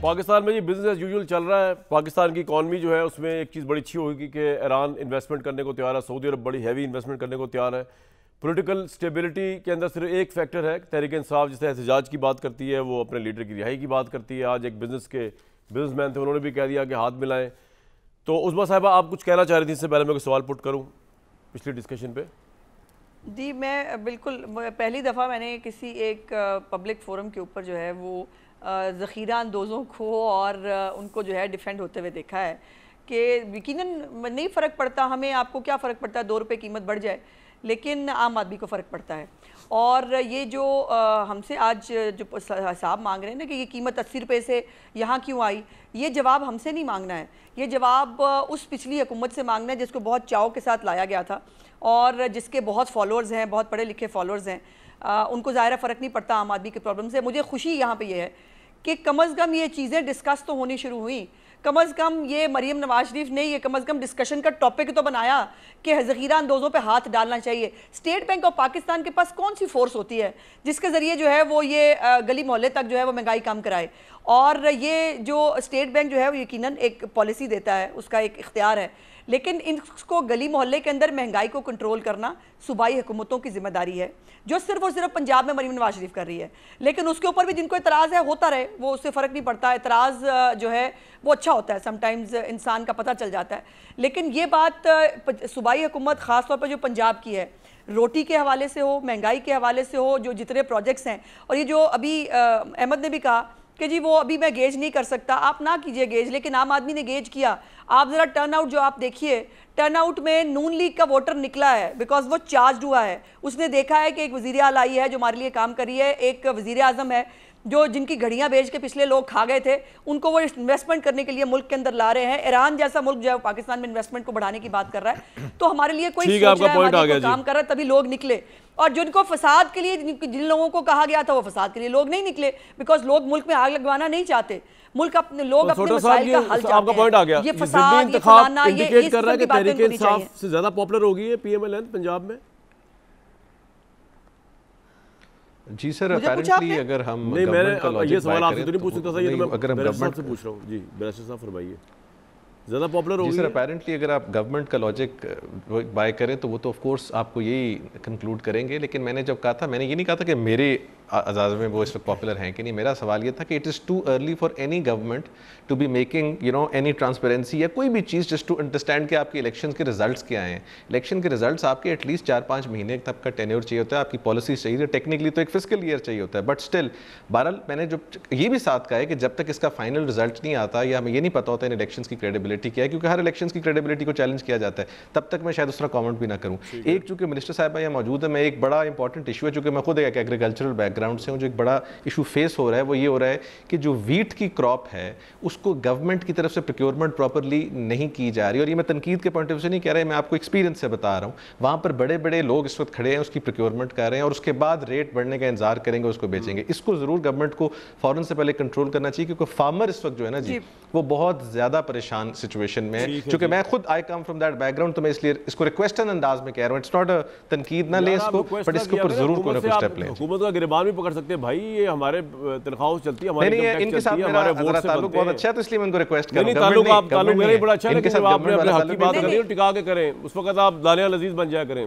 पाकिस्तान में ये business as usual चल रहा है। पाकिस्तान की इकॉनमी जो है उसमें एक चीज़ बड़ी अच्छी होगी कि ईरान इन्वेस्टमेंट करने को तैयार है, सऊदी अरब बड़ी हैवी इन्वेस्टमेंट करने को तैयार है। पॉलिटिकल स्टेबिलिटी के अंदर सिर्फ एक फैक्टर है, तहरीक इंसाफ जिससे एहतजाज की बात करती है, वो अपने लीडर की रिहाई की बात करती है। आज एक बिजनेसमैन थे, उन्होंने भी कह दिया कि हाथ मिलाएं। तो उस्मा साहिबा, आप कुछ कहना चाह रही थी, इससे पहले मैं कोई सवाल पुट करूँ पिछली डिस्कशन पे? जी, मैं बिल्कुल पहली दफ़ा मैंने किसी एक पब्लिक फोरम के ऊपर जो है वो ज़ख़ीरा अंदोज़ों को और उनको जो है डिफेंड होते हुए देखा है कि यकीनन नहीं फ़र्क पड़ता हमें, आपको क्या फ़र्क पड़ता है 2 रुपये कीमत बढ़ जाए, लेकिन आम आदमी को फ़र्क पड़ता है। और ये जो हमसे आज जो हिसाब मांग रहे हैं ना कि ये कीमत 80 रुपये से यहाँ क्यों आई, ये जवाब हमसे नहीं मांगना है, ये जवाब उस पिछली हुकूमत से मांगना है जिसको बहुत चाव के साथ लाया गया था और जिसके बहुत फॉलोअर्स हैं, बहुत पढ़े लिखे फॉलोअर्स हैं। उनको ज़ाहिर फ़र्क नहीं पड़ता आम आदमी के प्रॉब्लम से। मुझे खुशी यहाँ पे ये है कि कम अज़ कम ये चीज़ें डिस्कस तो होनी शुरू हुई। कम अज़ कम ये मरीम नवाज शरीफ ने ये कम अज़ कम डिस्कशन का टॉपिक तो बनाया कि ज़ख़ीरा अंदोज़ों पे हाथ डालना चाहिए। स्टेट बैंक ऑफ पाकिस्तान के पास कौन सी फोर्स होती है जिसके ज़रिए जो है वो ये गली मोहल्ले तक जो है वो महंगाई कम कराए। और ये जो स्टेट बैंक जो है वो यकीनन एक पॉलिसी देता है, उसका एक इख्तियार है, लेकिन इसको गली मोहल्ले के अंदर महंगाई को कंट्रोल करना सूबाई हुकूमतों की जिम्मेदारी है, जो सिर्फ और सिर्फ पंजाब में मरीम नवाज शरीफ कर रही है। लेकिन उसके ऊपर भी जिनको एतराज़ है होता रहे, वो उससे फ़र्क नहीं पड़ता। एतराज़ जो है वो अच्छा होता है, समटाइम्स इंसान का पता चल जाता है। लेकिन ये बात सूबाई हुकूमत ख़ास तौर पर जो पंजाब की है, रोटी के हवाले से हो, महंगाई के हवाले से हो, जो जितने प्रोजेक्ट्स हैं, और ये जो अभी अहमद ने भी कहा कि जी वो अभी मैं गेज नहीं कर सकता, आप ना कीजिए गेज, लेकिन आम आदमी ने गेज किया। आप ज़रा टर्नआउट जो आप देखिए, टर्नआउट में नून लीग का वोटर निकला है बिकॉज वो चार्ज हुआ है। उसने देखा है कि एक वज़ीर आला आई है जो हमारे लिए काम कर रही है, एक वज़ीर आज़म है जो जिनकी घड़ियां बेच के पिछले लोग खा गए थे, उनको वो इन्वेस्टमेंट करने के लिए मुल्क के अंदर ला रहे हैं। ईरान जैसा मुल्क जो है पाकिस्तान में इन्वेस्टमेंट को बढ़ाने की बात कर रहा है। तो हमारे लिए कोई सोच रहा है, काम कर रहा है, तभी लोग निकले। और जिनको फसाद के लिए जिन लोगों को कहा गया था वो फसाद के लिए लोग नहीं निकले, बिकॉज लोग मुल्क में आग लगवाना नहीं चाहते। मुल्क अपने लोग अपने मसाइल का हल चाहते हैं। पॉइंट आ गया, ये फसाद, ये फलाना, ये कर रहा है कि तहरीक इंसाफ से ज्यादा पॉपुलर हो गई है पीएमएल पंजाब में। जी सर, अपेरेंटली अगर हम नहीं, मैंने ये सवाल आपसे तो नहीं पूछ सकता था, ये तो मैं गवर्नमेंट से पूछ रहा हूँ। जी बैरिस्टर साहब फरमाइए, ज़्यादा पॉपुलर होगी सर। अपेरेंटली अगर आप गवर्नमेंट का लॉजिक बाय करें तो वो तो ऑफ कोर्स आपको यही कंक्लूड करेंगे। लेकिन मैंने जब कहा था, मैंने ये नहीं कहा था कि मेरे आज़ाद में वो इस वक्त पॉपुलर हैं कि नहीं। मेरा सवाल ये था कि it is too early for any government to be making any transparency या कोई भी चीज़ जस्ट टू अंडरस्टैंड कि आपके इलेक्शन के रिजल्ट्स क्या हैं। इलेक्शन के रिजल्ट्स आपके एटलीस्ट 4-5 महीने तक का टेन्योर चाहिए होता है, आपकी पॉलिसी चाहिए, टेक्निकली तो एक फिस्कल ईयर चाहिए होता है। बट स्टिल बहरहाल मैंने जो ये भी साथ कहा है कि जब तक इसका फाइनल रिजल्ट नहीं आता या हमें ये नहीं पता होता इन इलेक्शन की क्रेडिबिलिटी क्या है, क्योंकि हर इलेक्शन की क्रेडिबिलिटी को चैलेंज किया जाता है, तब तक मैं शायद दूसरा कमेंट भी ना करूं। एक चूंकि मिनिस्टर साहब यहाँ मौजूद है, मैं एक बड़ा इंपॉर्टेंट इशू है, चूंकि मैं खुद एक एग्रीकल्चरल बैकग्राउंड से हूँ, जो एक बड़ा इशू फेस हो रहा है वो ये हो रहा है कि जो वीट की क्रॉप है उसको गवर्नमेंट की तरफ से प्रोक्योरमेंट प्रॉपरली नहीं की जा रही। और ये मैं तनकीद के पॉइंट ऑफ व्यू से नहीं कह रहा है, मैं आपको एक्सपीरियंस से बता रहा हूँ। वहाँ पर बड़े बड़े लोग इस वक्त खड़े हैं, उसकी प्रोक्योरमेंट कर रहे हैं और उसके बाद रेट बढ़ने का इंतजार करेंगे, उसको बेचेंगे। इसको जरूर गवर्नमेंट को फौरन से पहले कंट्रोल करना चाहिए, क्योंकि फार्मर इस वक्त जो है ना जी वो बहुत ज्यादा परेशान सिचुएशन में है। क्योंकि मैं खुद आई कम फ्रॉम दैट बैकग्राउंड, तो मैं इसलिए इसको रिक्वेस्ट अंदाज में कह रहा हूँ। इट्स नॉट अ तनकीद ना ले इसको, बट इसके ऊपर जरूर कोई ना कोई स्टेप लें। हुकूमत का गिरबान भी पकड़ सकते हैं भाई, ये हमारे तनख्वाहों से चलती है, हमारी इनके साथ मेरा जरा ताल्लुक बहुत अच्छा है, तो इसलिए मैं उनको रिक्वेस्ट कर रहा हूं। ताल्लुक मेरा ही बड़ा अच्छा है, आपने अपने हक की बात करें, टिका के करें, उस वक्त आप दानिया लजीज बन जाया करें।